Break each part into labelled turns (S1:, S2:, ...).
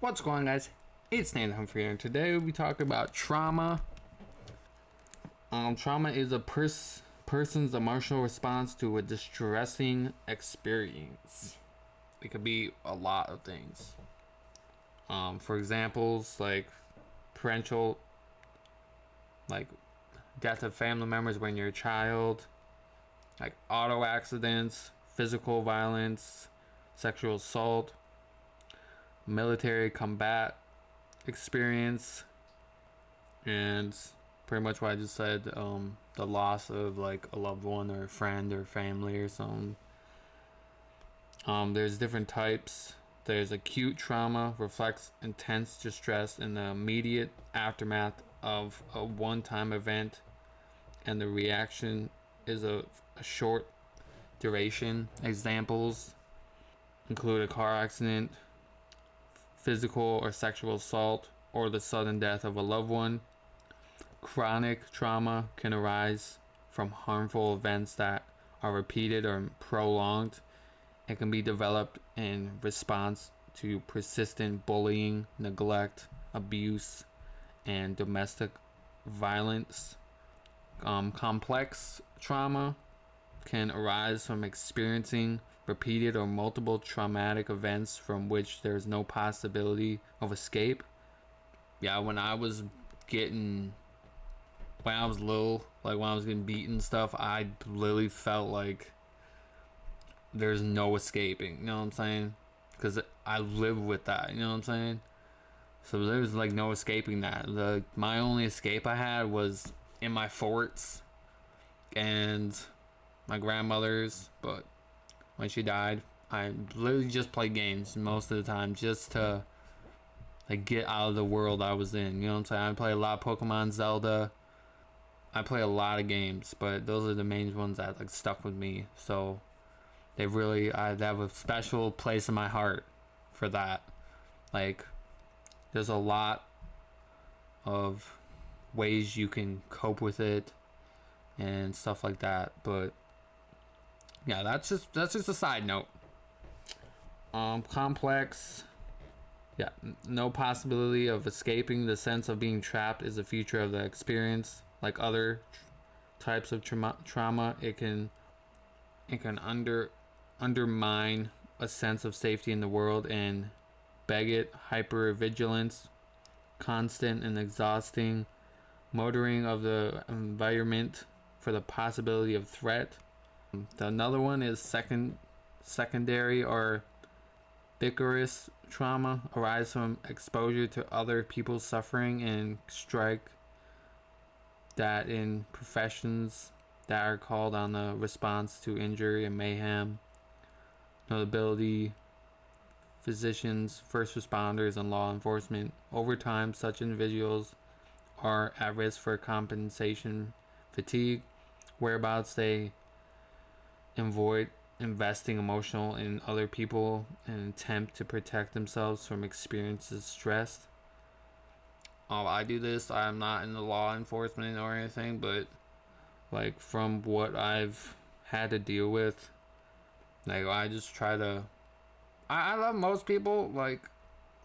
S1: What's going on, guys? It's Nathan Humphrey, and today we talk about trauma. Trauma is a person's emotional response to a distressing experience. It could be a lot of things. For examples, like parental, like death of family members when you're a child, like auto accidents, physical violence, sexual assault, military combat experience, and pretty much what I just said, the loss of like a loved one or a friend or family or something. There's different types. There's acute trauma, reflects intense distress in the immediate aftermath of a one-time event, and the reaction is a short duration. Examples include a car accident, physical or sexual assault, or the sudden death of a loved one. Chronic trauma can arise from harmful events that are repeated or prolonged. It can be developed in response to persistent bullying, neglect, abuse, and domestic violence. Complex trauma can arise from experiencing repeated or multiple traumatic events from which there is no possibility of escape. Yeah, when I was little, like when I was getting beaten and stuff, I literally felt like there's no escaping, you know what I'm saying? Because I live with that, you know what I'm saying? So there's like no escaping that. My only escape I had was in my forts and my grandmother's, but when she died, I literally just played games most of the time just to like get out of the world I was in, you know what I'm saying? I play a lot of Pokemon, Zelda. I play a lot of games, but those are the main ones that like stuck with me. So they have a special place in my heart for that. Like, there's a lot of ways you can cope with it and stuff like that. But yeah, that's just a side note. Complex. Yeah, no possibility of escaping. The sense of being trapped is a feature of the experience. Like other types of trauma, it can undermine a sense of safety in the world and beg it. Hypervigilance, constant and exhausting monitoring of the environment for the possibility of threat. Another one is secondary or vicarious trauma, arise from exposure to other people's suffering and strike that in professions that are called on the response to injury and mayhem. Notability, physicians, first responders, and law enforcement. Over time, such individuals are at risk for compensation fatigue, whereabouts they avoid investing emotional in other people and attempt to protect themselves from experiences stress. I do this. I'm not in the law enforcement or anything, but like from what I've had to deal with, like I just try to. I love most people, like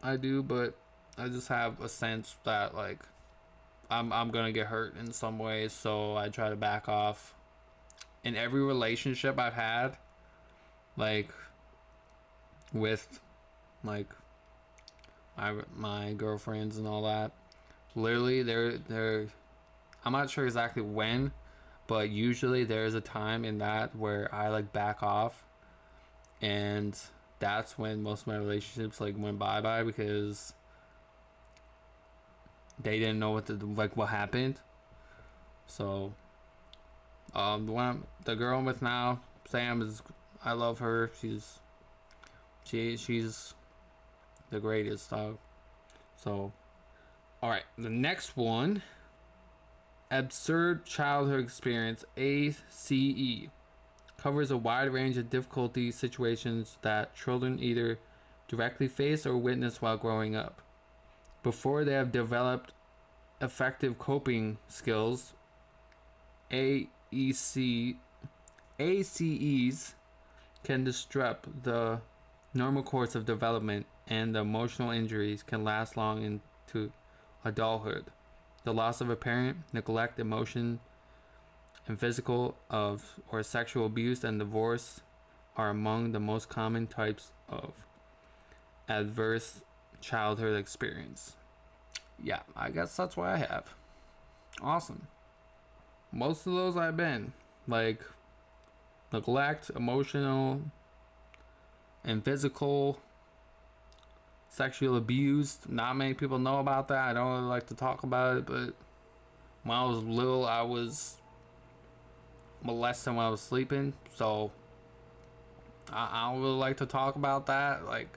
S1: I do, but I just have a sense that like I'm gonna get hurt in some way, so I try to back off. In every relationship I've had, like with like my girlfriends and all that, literally they're I'm not sure exactly when, but usually there's a time in that where I like back off, and that's when most of my relationships like went bye because they didn't know what happened. So the girl I'm with now, Sam, is, I love her. She's the greatest dog. So all right, the next one, absurd childhood experience, ACE, covers a wide range of difficulty situations that children either directly face or witness while growing up. Before they have developed effective coping skills, ACEs can disrupt the normal course of development and the emotional injuries can last long into adulthood. The loss of a parent, neglect, emotion, and physical of or sexual abuse and divorce are among the most common types of adverse childhood experience. Yeah, I guess that's what I have. Awesome. Most of those I've been like neglect, emotional, and physical, sexual abuse. Not many people know about that. I don't really like to talk about it, but when I was little, I was molested when I was sleeping, so I don't really like to talk about that. Like,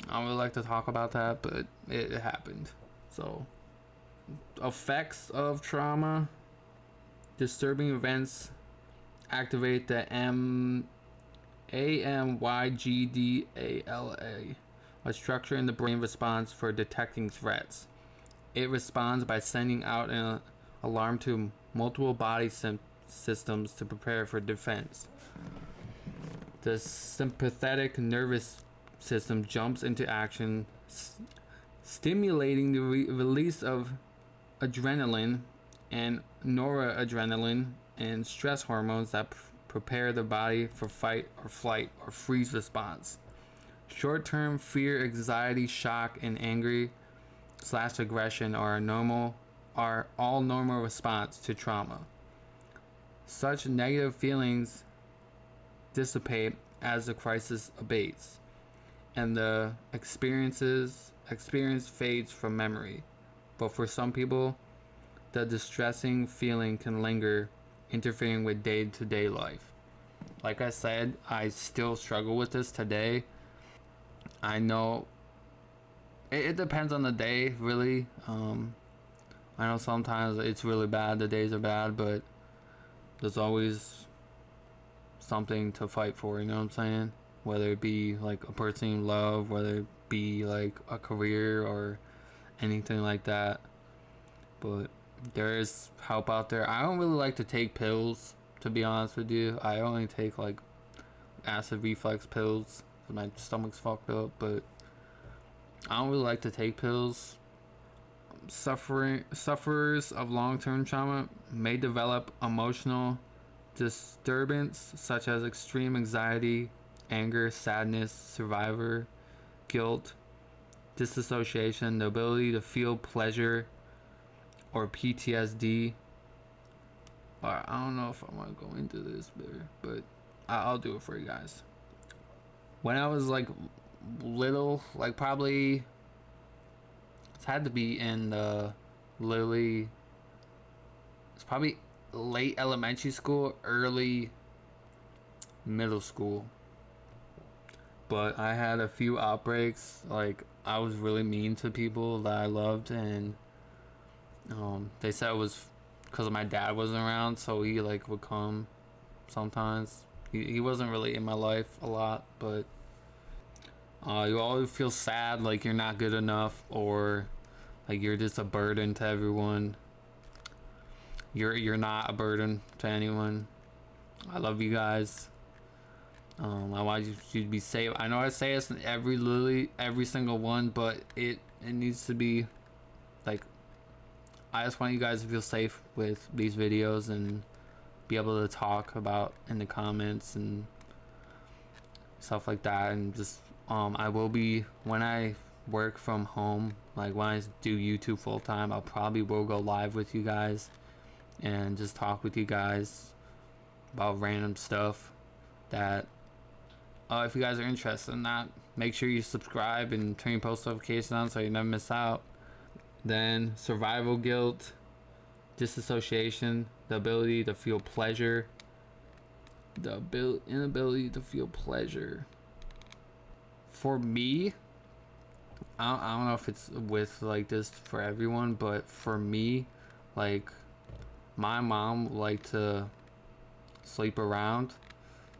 S1: I don't really like to talk about that, but it happened. So, effects of trauma. Disturbing events activate the AMYGDALA, a structure in the brain response for detecting threats. It responds by sending out an alarm to multiple body systems to prepare for defense. The sympathetic nervous system jumps into action, stimulating the release of adrenaline and noradrenaline and stress hormones that prepare the body for fight or flight or freeze response. Short-term fear, anxiety, shock, and angry/aggression are all normal response to trauma. Such negative feelings dissipate as the crisis abates, and the experience fades from memory. But for some people, the distressing feeling can linger, interfering with day-to-day life. Like I said, I still struggle with this today. I know it depends on the day, really. I know sometimes it's really bad, the days are bad, but there's always something to fight for, you know what I'm saying? Whether it be like a person you love, whether it be like a career or anything like that. But there is help out there. I don't really like to take pills, to be honest with you. I only take like acid reflux pills because my stomach's fucked up, but I don't really like to take pills. Sufferers of long-term trauma may develop emotional disturbance such as extreme anxiety, anger, sadness, survivor guilt, disassociation, the ability to feel pleasure, or PTSD. I don't know if I want to go into this better, but I'll do it for you guys. When I was like little, like probably it's had to be in the literally, it's probably late elementary school, early middle school. But I had a few outbreaks. Like, I was really mean to people that I loved, and they said it was because my dad wasn't around, so he like would come sometimes. He wasn't really in my life a lot, but you always feel sad, like you're not good enough, or like you're just a burden to everyone. You're not a burden to anyone. I love you guys. I want you to be safe. I know I say this in every single one, but it needs to be like, I just want you guys to feel safe with these videos and be able to talk about in the comments and stuff like that. And just I will be, when I work from home, like when I do YouTube full time, I'll probably will go live with you guys and just talk with you guys about random stuff that if you guys are interested in that, make sure you subscribe and turn your post notifications on so you never miss out. Then survival guilt, disassociation, the ability to feel pleasure, the inability to feel pleasure. For me, I don't know if it's with like this for everyone, but for me, like my mom liked to sleep around.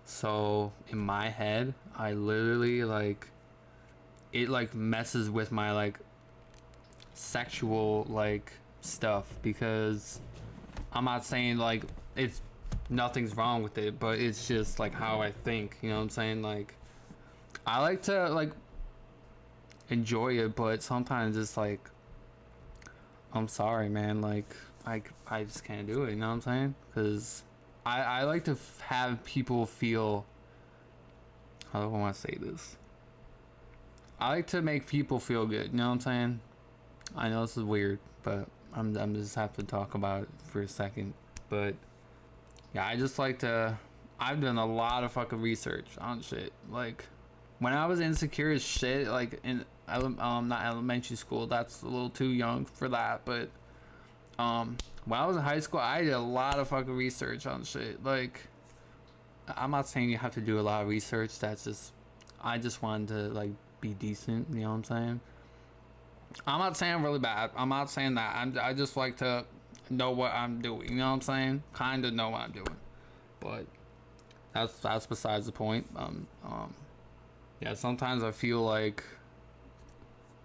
S1: So in my head, I literally like, it like messes with my like sexual like stuff, because I'm not saying like it's nothing's wrong with it, but it's just like how I think, you know what I'm saying? Like I like to like enjoy it, but sometimes it's like, I'm sorry, man. Like, I just can't do it. You know what I'm saying? Because I like to have people feel. How do I want to say this? I like to make people feel good. You know what I'm saying? I know this is weird, but I'm just have to talk about it for a second. But yeah, I just like to. I've done a lot of fucking research on shit. Like, when I was insecure as shit, like in not elementary school, that's a little too young for that, but when I was in high school, I did a lot of fucking research on shit. Like, I'm not saying you have to do a lot of research. That's just, I just wanted to like be decent. You know what I'm saying? I'm not saying I'm really bad. I'm not saying that. I just like to know what I'm doing. You know what I'm saying? Kind of know what I'm doing. But that's besides the point. Yeah. Sometimes I feel like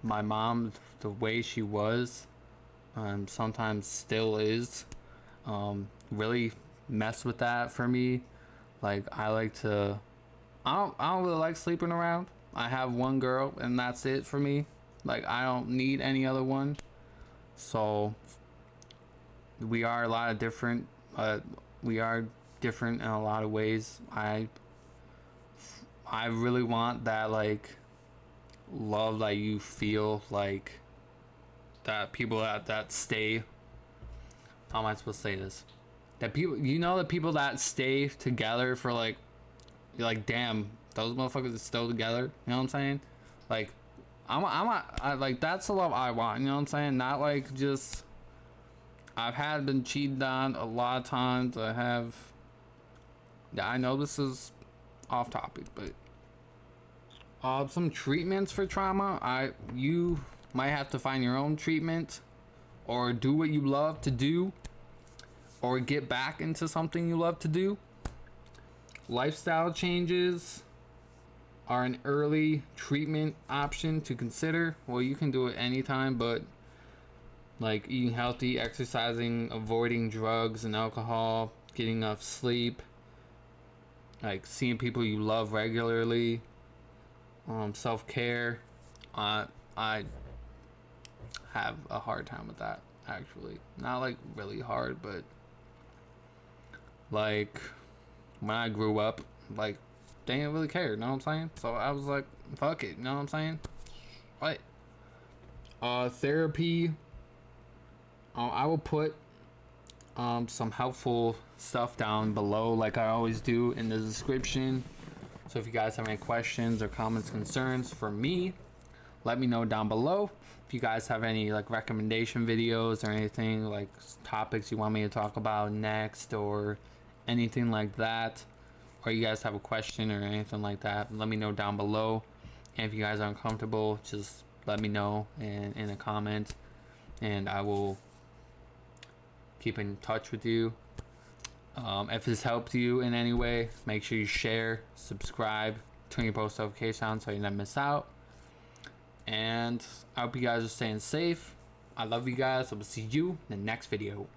S1: my mom, the way she was, sometimes still is, really mess with that for me. Like, I like to. I don't really like sleeping around. I have one girl and that's it for me. Like, I don't need any other one. So we are a lot of different. We are different in a lot of ways. I really want that, like, love that you feel, like that people that stay. How am I supposed to say this? That people, you know, the people that stay together for like, you're like, damn, those motherfuckers are still together. You know what I'm saying? Like, I like, that's the love I want. You know what I'm saying? Not like just. I've been cheated on a lot of times. I have. Yeah, I know this is off topic, but some treatments for trauma. You might have to find your own treatment, or do what you love to do, or get back into something you love to do. Lifestyle changes are an early treatment option to consider. Well, you can do it anytime, but like eating healthy, exercising, avoiding drugs and alcohol, getting enough sleep, like seeing people you love regularly, self-care. I have a hard time with that, actually. Not like really hard, but like when I grew up, like, they didn't really care, you know what I'm saying? So I was like, fuck it, you know what I'm saying? What? Therapy. I will put some helpful stuff down below, like I always do, in the description. So if you guys have any questions or comments, concerns for me, let me know down below. If you guys have any like recommendation videos or anything, like topics you want me to talk about next or anything like that, or you guys have a question or anything like that, let me know down below. And if you guys are uncomfortable, just let me know in a comment, and I will keep in touch with you. If this helped you in any way, make sure you share, subscribe, turn your post notifications on so you never miss out. And I hope you guys are staying safe. I love you guys. I will see you in the next video.